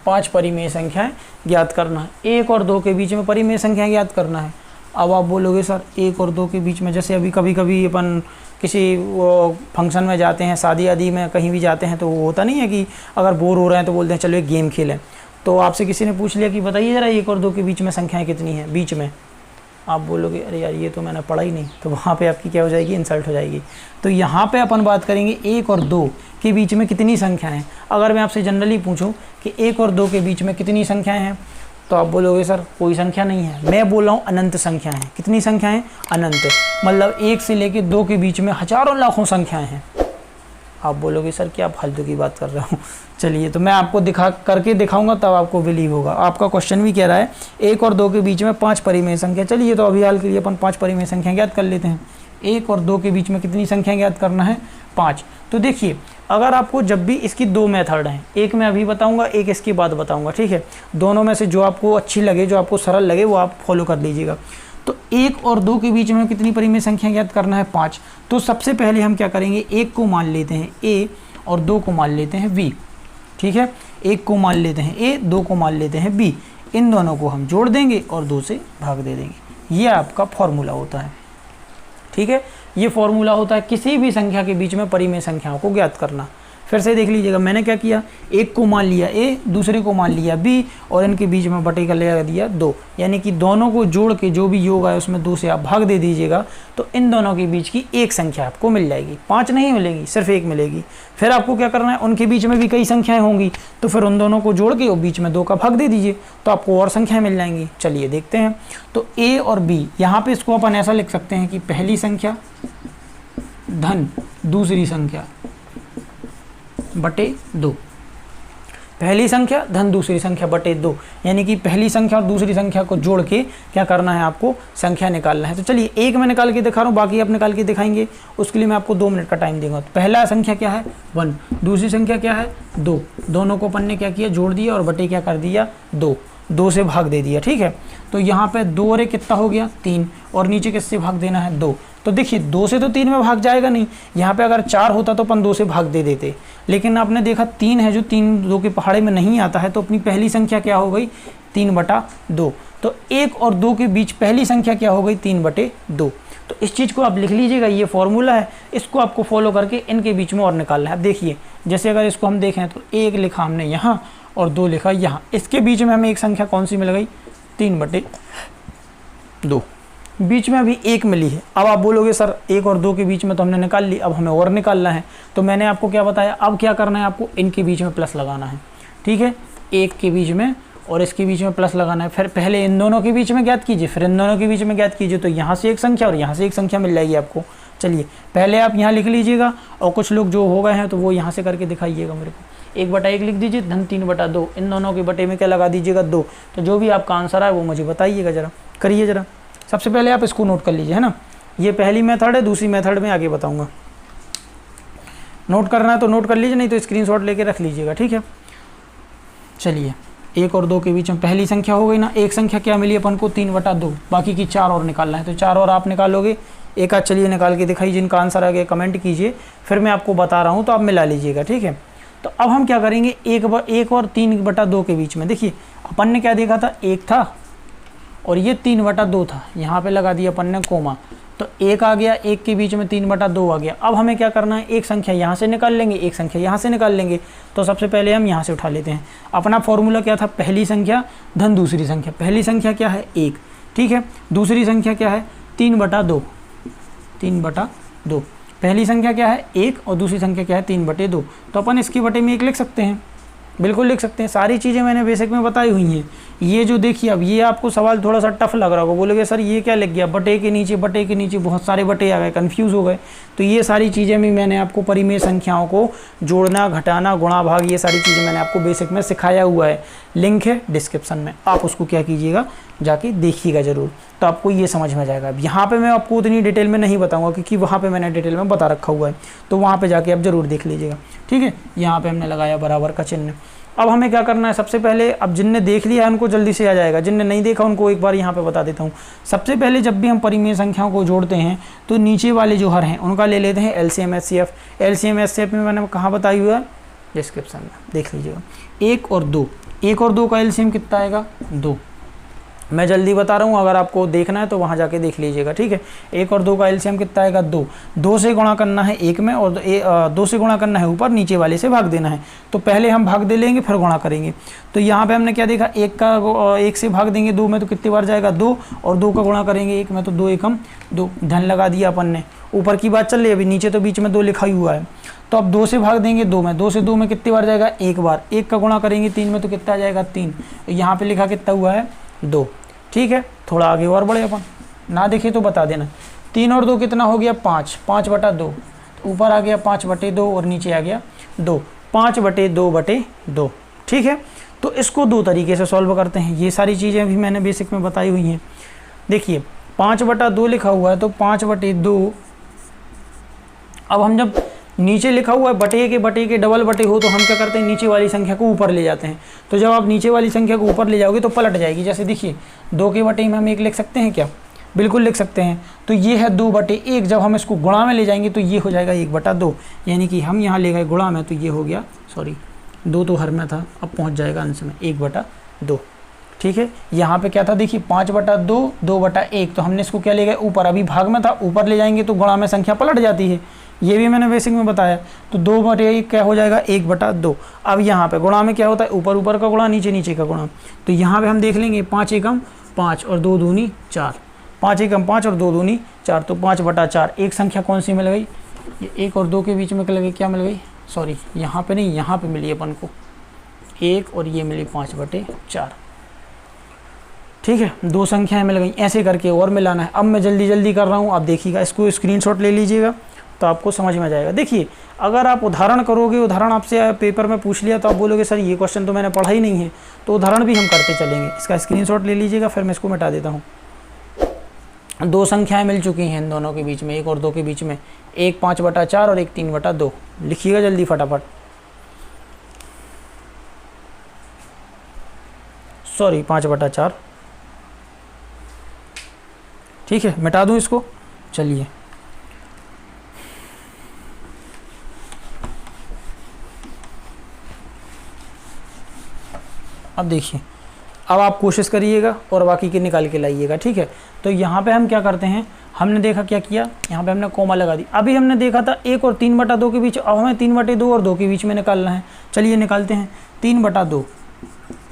5 परिमेय संख्याएं ज्ञात करना है। 1 और 2 के बीच में परिमेय संख्याएं ज्ञात करना है। अब आप बोलोगे सर 1 और 2 के बीच में, जैसे अभी कभी कभी अपन किसी वो फंक्शन में जाते हैं, शादी आदि में कहीं भी जाते हैं, तो वो होता नहीं है कि अगर बोर हो रहे हैं तो बोलते हैं चलो एक गेम खेलें। तो आपसे किसी ने पूछ लिया कि बताइए ज़रा 1 और 2 के बीच में संख्याएँ कितनी हैं, बीच में। आप बोलोगे अरे यार ये तो मैंने पढ़ा ही नहीं, तो वहाँ पे आपकी क्या हो जाएगी, इंसल्ट हो जाएगी। तो यहाँ पे अपन बात करेंगे 1 और 2 के बीच में कितनी संख्याएं हैं। अगर मैं आपसे जनरली पूछूं कि 1 और 2 के बीच में कितनी संख्याएं हैं, तो आप बोलोगे सर कोई संख्या नहीं है। मैं बोल रहा हूँ अनंत संख्याएं हैं। कितनी संख्याएं, अनंत। मतलब 1 से लेके 2 के बीच में हजारों लाखों संख्याएँ हैं। आप बोलोगे सर क्या फालतू की बात कर रहे हो। चलिए तो मैं आपको करके दिखाऊंगा तब आपको बिलीव होगा। आपका क्वेश्चन भी कह रहा है 1 और 2 के बीच में 5 परिमेय संख्या। चलिए तो अभी हाल के लिए अपन 5 परिमेय संख्या ज्ञात कर लेते हैं। 1 और 2 के बीच में कितनी संख्या ज्ञात करना है, 5। तो देखिए अगर आपको जब भी इसकी 2 मेथड हैं, एक मैं अभी बताऊंगा, एक इसके बाद बताऊंगा, ठीक है। दोनों में से जो आपको अच्छी लगे, जो आपको सरल लगे वो आप फॉलो कर लीजिएगा। तो 1 और 2 के बीच में कितनी परिमेय संख्या ज्ञात करना है 5। तो सबसे पहले हम क्या करेंगे, 1 को मान लेते हैं A और 2 को मान लेते हैं B। ठीक है, 1 को मान लेते हैं A, 2 को मान लेते हैं B। इन दोनों को हम जोड़ देंगे और 2 से भाग दे देंगे। ये आपका फॉर्मूला होता है। ठीक है, ये फॉर्मूला होता है किसी भी संख्या के बीच में परिमेय संख्याओं को ज्ञात करना। फिर से देख लीजिएगा, मैंने क्या किया, 1 को मान लिया A, दूसरे को मान लिया B और इनके बीच में बटे का लगा दिया 2, यानी कि दोनों को जोड़ के जो भी योग आए उसमें 2 से आप भाग दे दीजिएगा तो इन दोनों के बीच की एक संख्या आपको मिल जाएगी। 5 नहीं मिलेगी, सिर्फ 1 मिलेगी। फिर आपको क्या करना है, उनके बीच में भी कई संख्याएं होंगी तो फिर उन दोनों को जोड़ के और बीच में 2 का भाग दे दीजिए तो आपको और संख्याएं मिल जाएंगी। चलिए देखते हैं। तो A और B, यहाँ पे इसको अपन ऐसा लिख सकते हैं कि पहली संख्या धन दूसरी संख्या बटे 2। पहली संख्या धन दूसरी संख्या बटे 2, यानी कि पहली संख्या और दूसरी संख्या को जोड़ के क्या करना है, आपको संख्या निकालना है। तो चलिए एक मैं निकाल के दिखा रहा हूँ, बाकी आप निकाल के दिखाएंगे। उसके लिए मैं आपको 2 मिनट का टाइम दूंगा। तो पहला संख्या क्या है 1, दूसरी संख्या क्या है 2। दोनों को अपन ने क्या किया, जोड़ दिया और बटे क्या कर दिया 2 से भाग दे दिया। ठीक है, तो यहाँ पे 2 और 1 कितना हो गया 3, और नीचे किससे भाग देना है 2। तो देखिए 2 से तो 3 में भाग जाएगा नहीं, यहाँ पे अगर 4 होता तो अपन 2 से भाग दे देते, लेकिन आपने देखा 3 है जो 3 2 के पहाड़े में नहीं आता है, तो अपनी पहली संख्या क्या हो गई 3/2। तो 1 और 2 के बीच पहली संख्या क्या हो गई 3/2। तो इस चीज़ को आप लिख लीजिएगा, ये फॉर्मूला है, इसको आपको फॉलो करके इनके बीच में और निकालना है। अब देखिए जैसे अगर इसको हम देखें तो 1 लिखा हमने यहाँ और 2 लिखा यहाँ, इसके बीच में हमें एक संख्या कौन सी मिल गई 3/2, बीच में अभी 1 मिली है। अब आप बोलोगे सर 1 और 2 के बीच में तो हमने निकाल ली, अब हमें और निकालना है। तो मैंने आपको क्या बताया, अब क्या करना है, आपको इनके बीच में प्लस लगाना है। ठीक है, 1 के बीच में और इसके बीच में प्लस लगाना है। फिर पहले इन दोनों के बीच में ज्ञात कीजिए, फिर इन दोनों के बीच में ज्ञात कीजिए, तो यहाँ से एक संख्या और यहाँ से एक संख्या मिल जाएगी आपको। चलिए पहले आप यहाँ लिख लीजिएगा, और कुछ लोग जो हो गए हैं तो वो यहाँ से करके दिखाइएगा मेरे को। 1/1 लिख दीजिए, धन 3/2, इन दोनों के बटे में क्या लगा दीजिएगा 2। तो जो भी आपका आंसर है वो मुझे बताइएगा, जरा करिए जरा। सबसे पहले आप इसको नोट कर लीजिए, है ना, ये पहली मेथड है, दूसरी मेथड में आगे बताऊंगा। नोट करना है तो नोट कर लीजिए, नहीं तो स्क्रीनशॉट लेके रख लीजिएगा। ठीक है, चलिए 1 और 2 के बीच में पहली संख्या हो गई ना, एक संख्या क्या मिली अपन को 3/2, बाकी की 4 और निकालना है। तो 4 और आप निकालोगे, एक आध चलिए निकाल के दिखाइए, जिनका आंसर आ गया कमेंट कीजिए, फिर मैं आपको बता रहा हूँ तो आप मिला लीजिएगा। ठीक है, तो अब हम क्या करेंगे, 1 और 3/2 के बीच में देखिए अपन ने क्या देखा था, 1 था और ये 3/2 था, यहाँ पे लगा दिया अपन ने कोमा, तो 1 आ गया, 1 के बीच में 3/2 आ गया। अब हमें क्या करना है, एक संख्या यहाँ से निकाल लेंगे, एक संख्या यहाँ से निकाल लेंगे। तो सबसे पहले हम यहाँ से उठा लेते हैं। अपना फॉर्मूला क्या था, पहली संख्या धन दूसरी संख्या। पहली संख्या क्या है 1, ठीक है, दूसरी संख्या क्या है 3/2, 3/2। पहली संख्या क्या है 1 और दूसरी संख्या क्या है 3/2। तो अपन इसके बटे में 1 लिख सकते हैं, बिल्कुल लिख सकते हैं। सारी चीज़ें मैंने बेसिक में बताई हुई हैं। ये जो देखिए, अब ये आपको सवाल थोड़ा सा टफ लग रहा होगा, बोलोगे सर ये क्या लिख गया, बटे के नीचे बहुत सारे बटे आ गए, कंफ्यूज हो गए। तो ये सारी चीज़ें भी मैंने आपको परिमेय संख्याओं को जोड़ना, घटाना, गुणा, भाग, ये सारी चीज़ें मैंने आपको बेसिक में सिखाया हुआ है। लिंक है डिस्क्रिप्शन में, आप उसको क्या कीजिएगा, जाके देखिएगा ज़रूर, तो आपको ये समझ में आ जाएगा। अब यहाँ पे मैं आपको उतनी डिटेल में नहीं बताऊंगा क्योंकि वहाँ पे मैंने डिटेल में बता रखा हुआ है, तो वहाँ पे जाके आप ज़रूर देख लीजिएगा। ठीक है, यहाँ पे हमने लगाया बराबर का चिन्ह। अब हमें क्या करना है, सबसे पहले, अब जिनने देख लिया है उनको जल्दी से आ जाएगा, जिनने नहीं देखा उनको एक बार यहाँ पे बता देता हूँ। सबसे पहले जब भी हम परिमेय संख्याओं को जोड़ते हैं तो नीचे वाले जो हर हैं उनका ले लेते हैं एलसीएम एचसीएफ। एलसीएम एचसीएफ में मैंने कहाँ बताई हुआ है, डिस्क्रिप्शन में देख लीजिएगा। 1 और 2 का एलसीएम कितना आएगा 2। मैं जल्दी बता रहा हूँ, अगर आपको देखना है तो वहाँ जाके देख लीजिएगा। ठीक है, 1 और 2 का एलसीएम कितना आएगा 2। 2 से गुणा करना है 1 में और 2 से गुणा करना है ऊपर, नीचे वाले से भाग देना है। तो पहले हम भाग दे लेंगे फिर गुणा करेंगे। तो यहाँ पे हमने क्या देखा, 1 से भाग देंगे 2 में तो कितनी बार जाएगा 2, और 2 का गुणा करेंगे 1 में तो 2 एकम 2, धन लगा दिया अपन ने। ऊपर की बात चल रही है, अभी नीचे तो बीच में 2 लिखा ही हुआ है। तो अब 2 से भाग देंगे 2 में, 2 से 2 में कितनी बार जाएगा 1 बार। 1 का गुणा करेंगे 3 में तो कितना आ जाएगा 3। यहाँ पे लिखा कितना हुआ है 2। ठीक है, थोड़ा आगे और बढ़े अपन, ना देखे तो बता देना। 3 और 2 कितना हो गया 5, 5/2। ऊपर आ गया 5/2 और नीचे आ गया 2, 5/2/2। ठीक है, तो इसको 2 तरीके से सॉल्व करते हैं। ये सारी चीज़ें भी मैंने बेसिक में बताई हुई हैं। देखिए 5/2 लिखा हुआ है तो 5/2। अब हम जब नीचे लिखा हुआ है बटे के डबल बटे हो तो हम क्या करते हैं, नीचे वाली संख्या को ऊपर ले जाते हैं। तो जब आप नीचे वाली संख्या को ऊपर ले जाओगे तो पलट जाएगी। जैसे देखिए 2 के बटे में हम 1 लिख सकते हैं क्या, बिल्कुल लिख सकते हैं। तो ये है 2/1, जब हम इसको गुणा में ले जाएंगे तो ये हो जाएगा 1/2, यानी कि हम यहाँ ले गए गुणा में तो ये हो गया, सॉरी 2 तो हर में था, अब पहुँच जाएगा अंश में 1/2। ठीक है, यहाँ पे क्या था देखिए 5/2, 2/1, तो हमने इसको क्या ले गए ऊपर, अभी भाग में था, ऊपर ले जाएंगे तो गुणा में संख्या पलट जाती है, ये भी मैंने बेसिक में बताया। तो 2/1 क्या हो जाएगा 1/2। अब यहाँ पे गुणा में क्या होता है, ऊपर ऊपर का गुणा, नीचे नीचे का गुणा। तो यहाँ पे हम देख लेंगे 5 एकम 5 और 2 दूनी 4, 5 एकम 5 और 2 दूनी 4, तो 5/4। एक संख्या कौन सी मिल गई, ये 1 और 2 के बीच में क्या मिल गई, सॉरी यहाँ पे नहीं, यहाँ पे मिली अपन को 1 और ये मिली 5/4। ठीक है, 2 संख्याएं मिल गई, ऐसे करके और मिलाना है। अब मैं जल्दी जल्दी कर रहा हूँ, आप देखिएगा, इसको स्क्रीनशॉट ले लीजिएगा तो आपको समझ में आ जाएगा। देखिए अगर आप उदाहरण करोगे, उदाहरण आपसे पेपर में पूछ लिया तो आप बोलोगे सर ये क्वेश्चन तो मैंने पढ़ा ही नहीं है, तो उदाहरण भी हम करते चलेंगे। इसका स्क्रीनशॉट ले लीजिएगा, फिर मैं इसको मिटा देता हूँ। 2 संख्याएं मिल चुकी हैं इन दोनों के बीच में, 1 और 2 के बीच में, एक 5/4 और एक 3/2। लिखिएगा जल्दी फटाफट, सॉरी 5/4। ठीक है, मिटा दूं इसको, चलिए अब देखिए, अब आप कोशिश करिएगा और बाकी के निकाल के लाइएगा। ठीक है, तो यहाँ पे हम क्या करते हैं, हमने देखा क्या किया, यहाँ पे हमने कोमा लगा दी। अभी हमने देखा था 1 और 3/2 के बीच, अब हमें 3/2 और 2 के बीच में निकालना है। चलिए निकालते हैं, 3/2,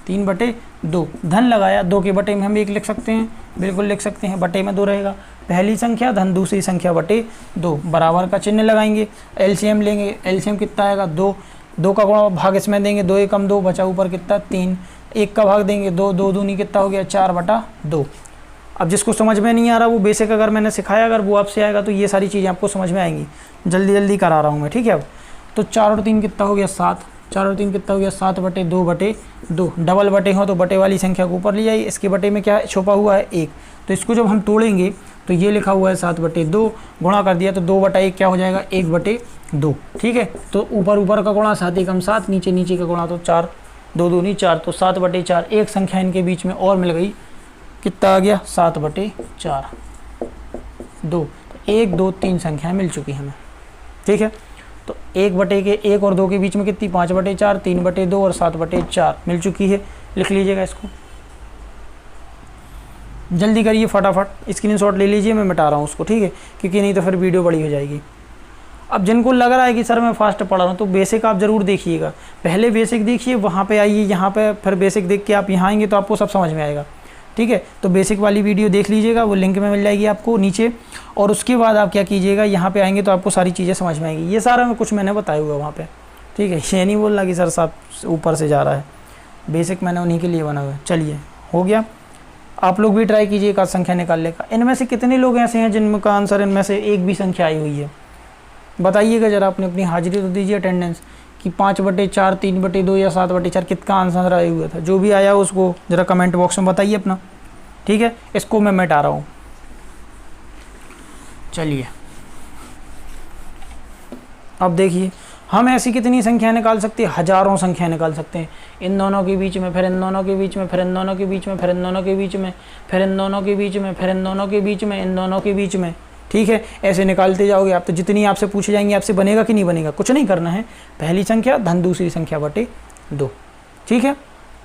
3/2, धन लगाया, 2 के बटे में हम 1 लिख सकते हैं, बिल्कुल लिख सकते हैं, बटे में 2 रहेगा। पहली संख्या धन दूसरी संख्या बटे 2, बराबर का चिन्ह लगाएंगे, एलसीएम लेंगे, एलसीएम कितना आएगा 2, 2 का गुणा भाग इसमें देंगे, 2 एकम 2, बचा ऊपर कितना 3, 1 का भाग देंगे 2, 2 दूनी कितना हो गया 4/2। अब जिसको समझ में नहीं आ रहा वो बेसिक अगर मैंने सिखाया, अगर वो आपसे आएगा तो ये सारी चीज़ें आपको समझ में आएंगी। जल्दी जल्दी करा रहा हूँ मैं। ठीक है, अब तो 4 और 3 कितना हो गया 7, 4 और 3 कितना हो गया 7/2/2। डबल बटे हो तो बटे वाली संख्या को ऊपर ले जाइए, इसके बटे में क्या छुपा हुआ है 1, तो इसको जब हम तोड़ेंगे तो ये लिखा हुआ है 7/2, गुणा कर दिया तो 2/1 क्या हो जाएगा 1/2। ठीक है, तो ऊपर ऊपर का गुणा 7 एकम 7, नीचे नीचे का गुणा तो 4, 2 दूनी 4, तो 7/4। एक संख्या इनके बीच में और मिल गई, कितना आ गया 7/4, 2, 1 2 3 संख्याएं मिल चुकी हमें। ठीक है, तो 1 और 2 के बीच में कितनी 5/4, 3/2 और 7/4 मिल चुकी है। लिख लीजिएगा इसको, जल्दी करिए फटाफट, स्क्रीनशॉट ले लीजिए, मैं मिटा रहा हूँ उसको। ठीक है, क्योंकि नहीं तो फिर वीडियो बड़ी हो जाएगी। अब जिनको लग रहा है कि सर मैं फास्ट पढ़ रहा हूँ तो बेसिक आप ज़रूर देखिएगा, पहले बेसिक देखिए, वहाँ पे आइए, यहाँ पे फिर बेसिक देख के आप यहाँ आएंगे तो आपको सब समझ में आएगा। ठीक है, तो बेसिक वाली वीडियो देख लीजिएगा, वो लिंक में मिल जाएगी आपको नीचे, और उसके बाद आप क्या कीजिएगा, यहाँ पे आएंगे तो आपको सारी चीज़ें समझ में आएंगी। ये सारा मैं कुछ मैंने बताया हुआ वहाँ पे। ठीक है, ये नहीं बोलना कि सर साहब ऊपर से जा रहा है, बेसिक मैंने उन्हीं के लिए बना हुआ है। चलिए हो गया, आप लोग भी ट्राई कीजिए एकाध संख्या निकालने का। इनमें से कितने लोग ऐसे हैं जिनका आंसर इनमें से एक भी संख्या आई हुई है, बताइएगा ज़रा, आपने अपनी हाजिरी तो दीजिए, अटेंडेंस, कि 5/4, 3/2 या 7/4 कितना आंसर आया हुआ था। जो भी आया उसको ज़रा कमेंट बॉक्स में बताइए अपना। ठीक है, इसको मैं मिटा रहा हूँ। चलिए अब देखिए, हम ऐसी कितनी संख्या निकाल सकते हैं, हज़ारों संख्या निकाल सकते हैं। इन दोनों के बीच में, फिर इन दोनों के बीच में, फिर इन दोनों के बीच में, फिर इन दोनों के बीच में, फिर इन दोनों के बीच में, फिर इन दोनों के बीच में, इन दोनों के बीच में। ठीक है, ऐसे निकालते जाओगे आप, तो जितनी आपसे पूछे जाएंगे आपसे बनेगा कि नहीं बनेगा, कुछ नहीं करना है, पहली संख्या धन दूसरी संख्या बटे 2। ठीक है,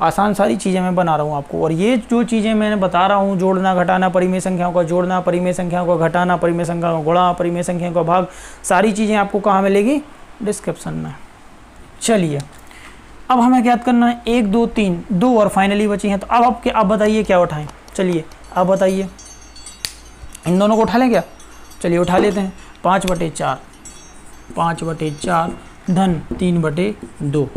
आसान सारी चीज़ें मैं बना रहा हूँ आपको। और ये जो चीज़ें मैंने बता रहा हूँ, जोड़ना घटाना, परिमेय संख्याओं का जोड़ना, परिमेय संख्याओं का घटाना, परिमेय संख्याओं का गुणा, परिमेय संख्याओं का भाग, सारी चीज़ें आपको कहाँ मिलेगी, डिस्क्रिप्शन में। चलिए अब हमें क्या करना है, 1 2 3, 2 और फाइनली बची हैं। तो अब आप बताइए क्या उठाएं, चलिए आप बताइए, इन दोनों को उठा लें क्या, चलिए उठा लेते हैं। 5/4, 5/4 धन 3/2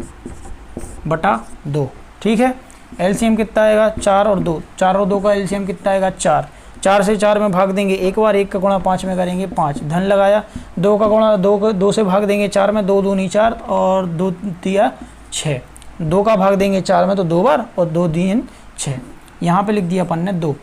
बटा 2। ठीक है, एलसीएम कितना आएगा 4 और 2, 4 और 2 का एलसीएम कितना आएगा 4, 4 से 4 में भाग देंगे एक बार, 1 का गुणा 5 में करेंगे 5, धन लगाया, 2 का गुणा 2 से भाग देंगे 4 में, 2 दूनी 4 और 2 तिया 6, 2 का भाग देंगे 4 में तो 2 बार, और 2 तीन 6, यहाँ पे लिख दिया अपन ने 2।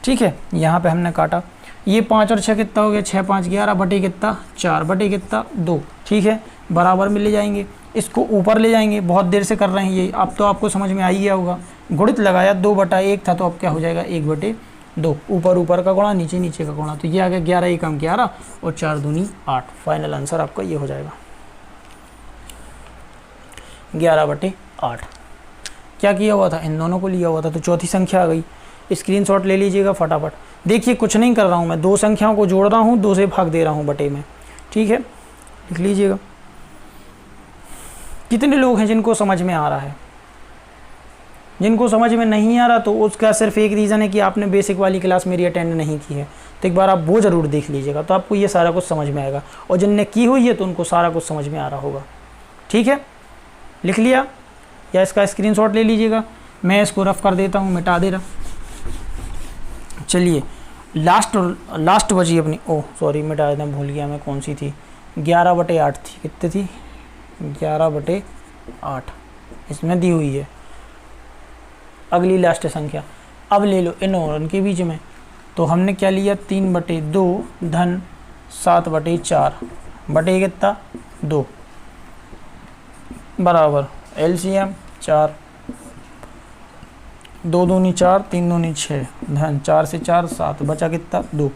ठीक है, यहाँ पे हमने काटा, ये 5 और 6 कितना हो गया 6 5 11 बटे कितना 4 बटे कितना 2। ठीक है, बराबर में ले जाएंगे, इसको ऊपर ले जाएंगे, बहुत देर से कर रहे हैं ये, अब तो आपको समझ में आ ही गया होगा। गुणित लगाया, 2/1 था तो अब क्या हो जाएगा 1/2। 2, ऊपर ऊपर का गुणा, नीचे नीचे का गुणा, तो ये आ गया 11 एकम 11 और 4 दूनी 8। फाइनल आंसर आपका ये हो जाएगा 11/8। क्या किया हुआ था, इन दोनों को लिया हुआ था, तो चौथी संख्या आ गई। स्क्रीनशॉट ले लीजिएगा फटाफट। देखिए कुछ नहीं कर रहा हूँ मैं, दो संख्याओं को जोड़ रहा हूँ, 2 से भाग दे रहा हूँ बटे में, ठीक है, लिख लीजिएगा। कितने लोग हैं जिनको समझ में आ रहा है? जिनको समझ में नहीं आ रहा तो उसका सिर्फ एक रीज़न है कि आपने बेसिक वाली क्लास मेरी अटेंड नहीं की है, तो एक बार आप वो ज़रूर देख लीजिएगा, तो आपको ये सारा कुछ समझ में आएगा। और जिनने की हुई है तो उनको सारा कुछ समझ में आ रहा होगा, ठीक है। लिख लिया या इसका स्क्रीनशॉट ले लीजिएगा, मैं इसको रफ कर देता हूँ, मिटा दे रहा। चलिए लास्ट बची अपनी, ओह सॉरी मिटा देता, भूल गया मैं कौन सी थी, 11/8 थी। कितनी थी? 11/8 इसमें दी हुई है। अगली लास्ट संख्या अब ले लो इन और इनके बीच में, तो हमने क्या लिया, 3/2 धन 7/4 बटे कितना 2 बराबर एलसीएम 4, 2 दूनी 4, 3 दूनी 6 धन 4 से 4 7, बचा कितना 2।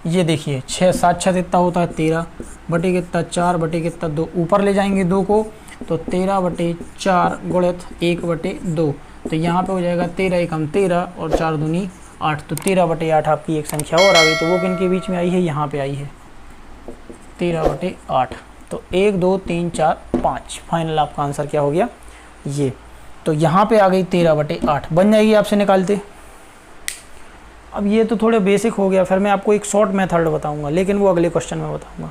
ये देखिए 6 7 6 कितना होता है 13 बटे कितना 4 बटे कितना 2, ऊपर ले जाएंगे 2 को तो 13/4 गुणित 1/2, तो यहाँ पे हो जाएगा 13 एकम 13 और 4 दूनी 8, तो 13/8 आपकी एक संख्या और आ गई। तो वो किन के बीच में आई है, यहाँ पे आई है 13/8। तो 1 2 3 4 5 फाइनल आपका आंसर क्या हो गया ये। तो यहाँ पे आ गई 13/8, बन जाएगी आपसे निकालते। अब ये तो थोड़े बेसिक हो गया, फिर मैं आपको एक शॉर्ट मेथड बताऊंगा, लेकिन वो अगले क्वेश्चन में बताऊंगा।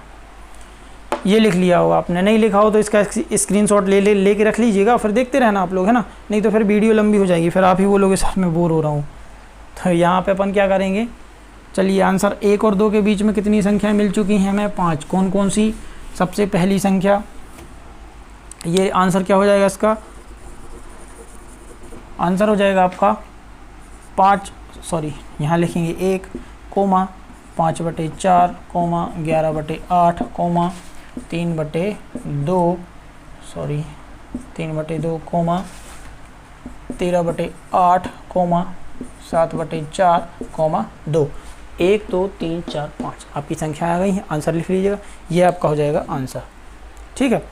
ये लिख लिया होगा आपने, नहीं लिखा हो तो इसका स्क्रीनशॉट लेके रख लीजिएगा, फिर देखते रहना आप लोग, है ना, नहीं तो फिर वीडियो लंबी हो जाएगी, फिर आप ही बोलोगे सर मैं बोर हो रहा हूँ। तो यहाँ पे अपन क्या करेंगे, चलिए आंसर 1 और 2 के बीच में कितनी संख्याएं मिल चुकी हैं हमें, 5। कौन कौन सी? सबसे पहली संख्या, ये आंसर क्या हो जाएगा इसका, आंसर हो जाएगा आपका 5, सॉरी यहाँ लिखेंगे 1 comma 5/4 comma 11/8 comma 3/2 sorry 3/2 comma 13/8 comma 7/4 comma 2। 1 2 3 4 5 आपकी संख्या आ गई है, आंसर लिख लीजिएगा, ये आपका हो जाएगा आंसर, ठीक है।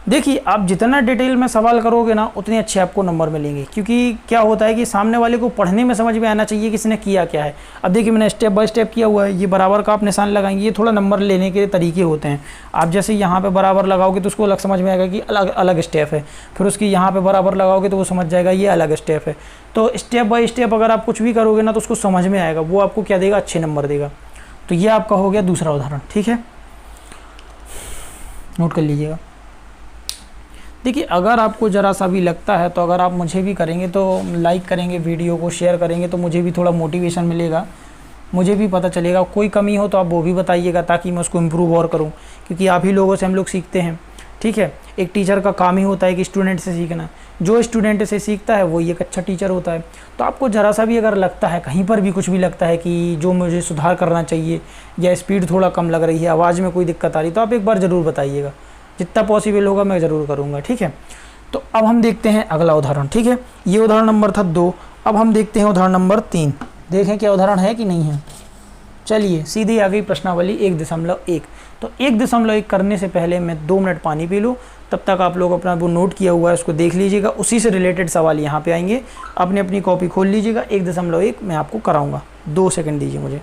देखिए आप जितना डिटेल में सवाल करोगे ना उतने अच्छे आपको नंबर मिलेंगे, क्योंकि क्या होता है कि सामने वाले को पढ़ने में समझ में आना चाहिए कि इसने किया क्या है। अब देखिए मैंने स्टेप बाय स्टेप किया हुआ है, ये बराबर का आप निशान लगाएंगे, ये थोड़ा नंबर लेने के तरीके होते हैं। आप जैसे यहाँ पे बराबर लगाओगे तो उसको अलग समझ में आएगा कि अलग अलग स्टेप है, फिर उसकी यहाँ पे बराबर लगाओगे तो वो समझ जाएगा ये अलग स्टेप है। तो स्टेप बाय स्टेप अगर आप कुछ भी करोगे ना तो उसको समझ में आएगा, वो आपको क्या देगा, अच्छे नंबर देगा। तो ये आपका हो गया दूसरा उदाहरण, ठीक है, नोट कर लीजिएगा। देखिए अगर आपको ज़रा सा भी लगता है तो अगर आप मुझे भी करेंगे तो लाइक करेंगे, वीडियो को शेयर करेंगे तो मुझे भी थोड़ा मोटिवेशन मिलेगा, मुझे भी पता चलेगा। कोई कमी हो तो आप वो भी बताइएगा ताकि मैं उसको इम्प्रूव और करूं, क्योंकि आप ही लोगों से हम लोग सीखते हैं, ठीक है। एक टीचर का काम ही होता है कि स्टूडेंट से सीखना, जो स्टूडेंट से सीखता है वो एक अच्छा टीचर होता है। तो आपको ज़रा सा भी अगर लगता है, कहीं पर भी कुछ भी लगता है कि जो मुझे सुधार करना चाहिए या स्पीड थोड़ा कम लग रही है, आवाज़ में कोई दिक्कत आ रही, तो आप एक बार ज़रूर बताइएगा, जितना पॉसिबल होगा मैं ज़रूर करूँगा, ठीक है। तो अब हम देखते हैं अगला उदाहरण, ठीक है। ये उदाहरण नंबर था 2, अब हम देखते हैं उदाहरण नंबर 3, देखें क्या उदाहरण है कि नहीं है। चलिए सीधी आ गई प्रश्नावली 1.1। तो 1.1 करने से पहले मैं 2 मिनट पानी पी लूँ, तब तक आप लोग अपना वो नोट किया हुआ है उसको देख लीजिएगा, उसी से रिलेटेड सवाल यहाँ पे आएंगे। आपने अपनी कॉपी खोल लीजिएगा, 1.1 मैं आपको कराऊँगा, 2 सेकंड दीजिए मुझे।